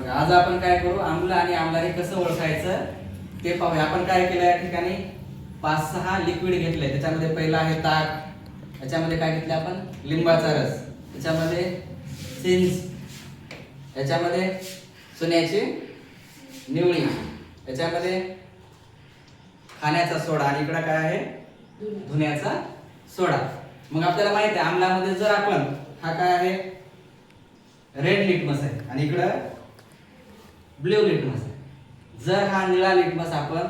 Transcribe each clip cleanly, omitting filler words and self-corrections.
बघा आज आपण काय करू, आम्ल आणि आम्लारी कसं ओळखायचं ते पाहूया. आपण काय केलं या ठिकाणी 5-6 लिक्विड घेतले. त्याच्यामध्ये पहिला आहे ताक, याच्यामध्ये काय घेतलं आपण लिंबाचा रस, त्याच्यामध्ये चिंच, याच्यामध्ये चुन्याची निवळी, याच्यामध्ये खाण्याचा सोडा आणि इकडे काय आहे धुण्याचा सोडा. मग आपल्याला माहिती आहे आम्लामध्ये जर आपण हा काय आहे रेड लिटमस आहे आणि इकडं ब्ल्यू लिटमस आहे. जर हा निळा लिटमस आपण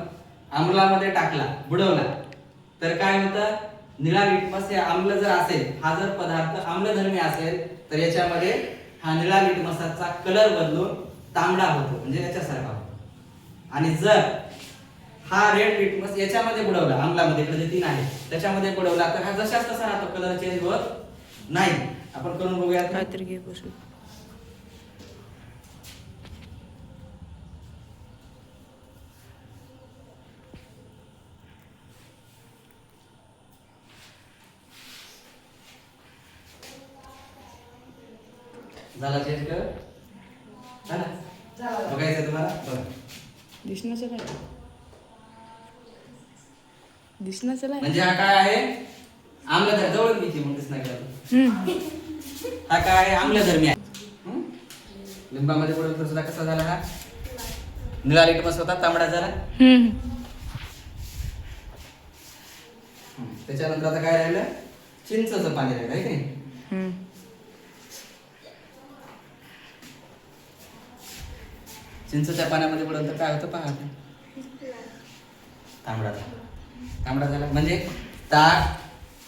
आम्लामध्ये टाकला बुडवला तर काय होतं, निळा लिटमस हे आम्ल जर असेल, हा जर पदार्थ आम्लधर्मी असेल तर याच्यामध्ये हा निळा लिटमसाचा कलर बदलून तांबडा होतो म्हणजे याच्यासारखा होतो. आणि जर हा रेड लिटमस याच्यामध्ये बुडवला आम्लामध्ये, इकडे जे 3 आहे त्याच्यामध्ये बुडवला तर हा जशाच तसा राहतो, कलर चेंज होत नाही. आपण करून बघूया काहीतरी घे बसून. झाला चेंज कर झाला बघायचं तुम्हाला बघा दिसणं चला दिसणं चला म्हणजे हा काय आहे आम्लधर्मी, जवळ किती मग दिसणार का हा काय आहे आम्लधर्मी आहे. लिंबामध्ये बुडवलं तर सुद्धा कसा झाला हा निळा लिटमस होता तांबडा झाला. त्याच्यानंतर आता काय राहिलं चिंचचं पाणी राहिलं आहे की नाही. चिंचच्या पाण्यामध्ये बुडवलं तर काय होतं पहा तांबडा तांबडा झाला. म्हणजे ताक,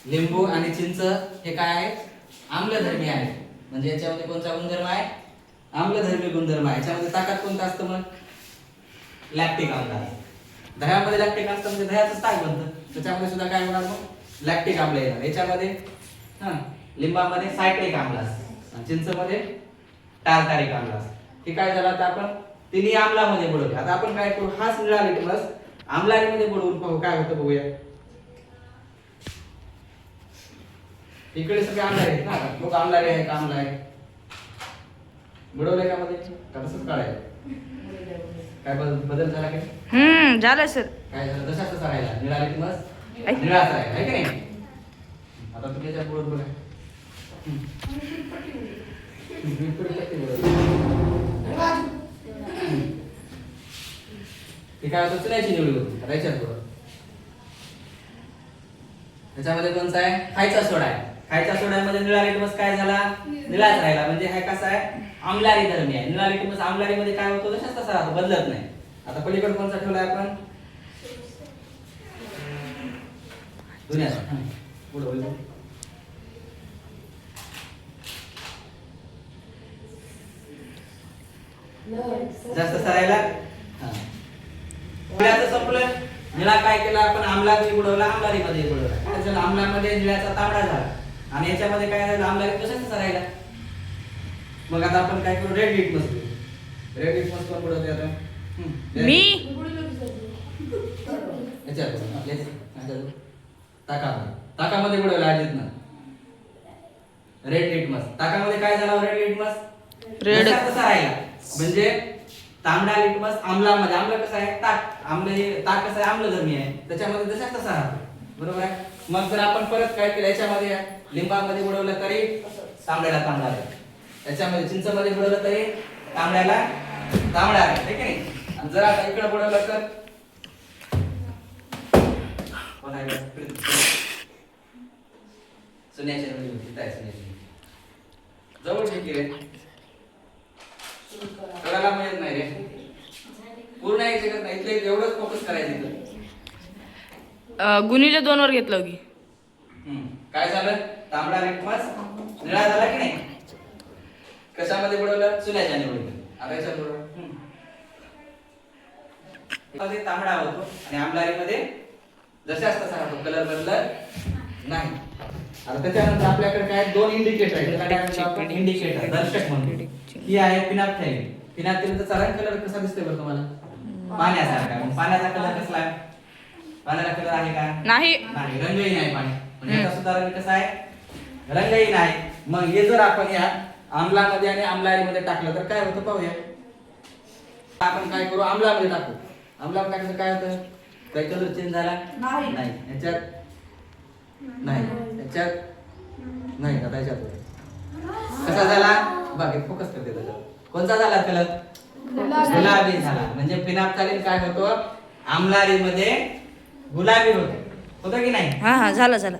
लिंबू आणि चिंच हे काय आहे आम्लधर्मी आहे. म्हणजे याच्यामध्ये कोणता गुणधर्म आहे आम्लधर्मी गुणधर्म आहे. याच्यामध्ये ताकात कोणतं असतं मग लॅक्टिक आम्ल. दह्यामध्ये लॅक्टिक असतं म्हणजे दह्याचं ताक बनतं. त्याच्यामध्ये सुद्धा काय होणार मग लॅक्टिक आम्ल येणार. याच्यामध्ये लिंबामध्ये सायट्रिक आम्ल असतं आणि चिंचमध्ये टार्टारिक आम्ल असतं. हे काय झालं आता आपण तिन्ही आम्लामध्ये बुडवले. आता आपण काय करू, हाच निळा लिटमस आम्लारीमध्ये बुडवून पाहू काय होतं बघूया. इकडे सगळे आम्लारी आहेत ना, लोक आम्लारी आहे का आम्ला आहे बुडवले का मध्ये का तसंच काढायचं काय बदल झाला काय झालं सर. काय झालं तसाच तसा राहिला निळा लिटमस निळाच राहिला आहे की नाही. आता तुम्ही त्याच्या बुडवून बघा ती काय होतं चुन्याची निवडी होती याच्यात बरोबर. त्याच्यामध्ये कोणता आहे खायचा सोडा आहे. खायच्या सोड्यामध्ये निळा लिटमस काय झाला निळाच राहिला म्हणजे हा कसा आहे आम्लारी धर्मी आहे. निळा लिटमस आम्लारीमध्ये काय होतो तसाच तसा राहतो बदलत नाही. आता पलीकडे कोणता ठेवला आहे आपण दुनियाचा पुढे जास्त सरायला निळ्याचं संपलं. निळा काय केला आपण आम्लामध्ये बुडवला आम्लारीमध्ये बुडवला. काय झालं आम्लामध्ये निळ्याचा तांबडा झाला आणि याच्यामध्ये काय झालं आम्लारी तसंच सरायला. मग आता आपण काय करू रेड लिटमस घेऊ. रेड लिटमस कोण बुडवते आता मी ताकामध्ये बुडवला अजित ना रेड लिटमस. ताकामध्ये काय झाला रेड लिटमस रेड कसा राहिला म्हणजे तांबडा लिटमस आम्लामध्ये. आम्ल कसं आहे ताक आम्ल हे ताक कसं आहे आम्लधर्मी आहे त्याच्यामध्ये तसाच तसा राहतो बरोबर आहे. मग जर आपण परत काय केलं याच्यामध्ये लिंबामध्ये बुडवलं तरी तांबड्याला तांबडा आहे. याच्यामध्ये चिंचमध्ये बुडवलं तरी तांबड्याला तांबडा आहे की नाही. आणि जर आता इकडे बुडवलं तर चुन्याच्या निवडी होती काय चुन्याची जवळ ठीक आहे कळायला मिळत नाही रे पूर्ण एक जगत नाही इथले एवढंच फोकस करायचं इथं. गुणीला 2 वर घेतलं की काय झालं तांबडा लिटमस निळा झाला की नाही. कशामध्ये बुडवलं चुन्याच्या निवडीमध्ये. आता याच्यात बुडवलं तांबडा होतो आणि आम्लारीमध्ये जशाच तसा राहतो कलर बदलत नाही. आता त्याच्यानंतर आपल्याकडे काय 2 इंडिकेटर आहेत. इंडिकेटर दर्शक म्हणून ही आहे फिनाप्थॅलिन. फिनाप्थॅलिनचा रंग कलर कसा दिसतोय बरं तुम्हाला पाण्यासारखा. मग पाण्याचा कलर कसला आहे पाण्याला कलर आहे का नाही रंगहीन आहे पाणी. म्हणजे याचा सुद्धा रंग कसा आहे रंगहीन आहे. मग हे जर आपण या आम्लामध्ये आणि आम्लारीमध्ये टाकलं तर काय होतं पाहूया. आपण काय करू, आम्लामध्ये टाकू. आम्लामध्ये टाकलं काय होतं, काही कलर चेंज झाला नाही. नाही, याच्यात नाही, याच्यात नाही, आता याच्यात होतं. कसा झाला बघ, फोकस करते त्याच्यावर. कोणता झाला कलर, गुलाबी झाला. म्हणजे फिनाफ्थालीन काय होतो, आम्लारीमध्ये गुलाबी होतो, होतं की नाही. हा झालं झालं.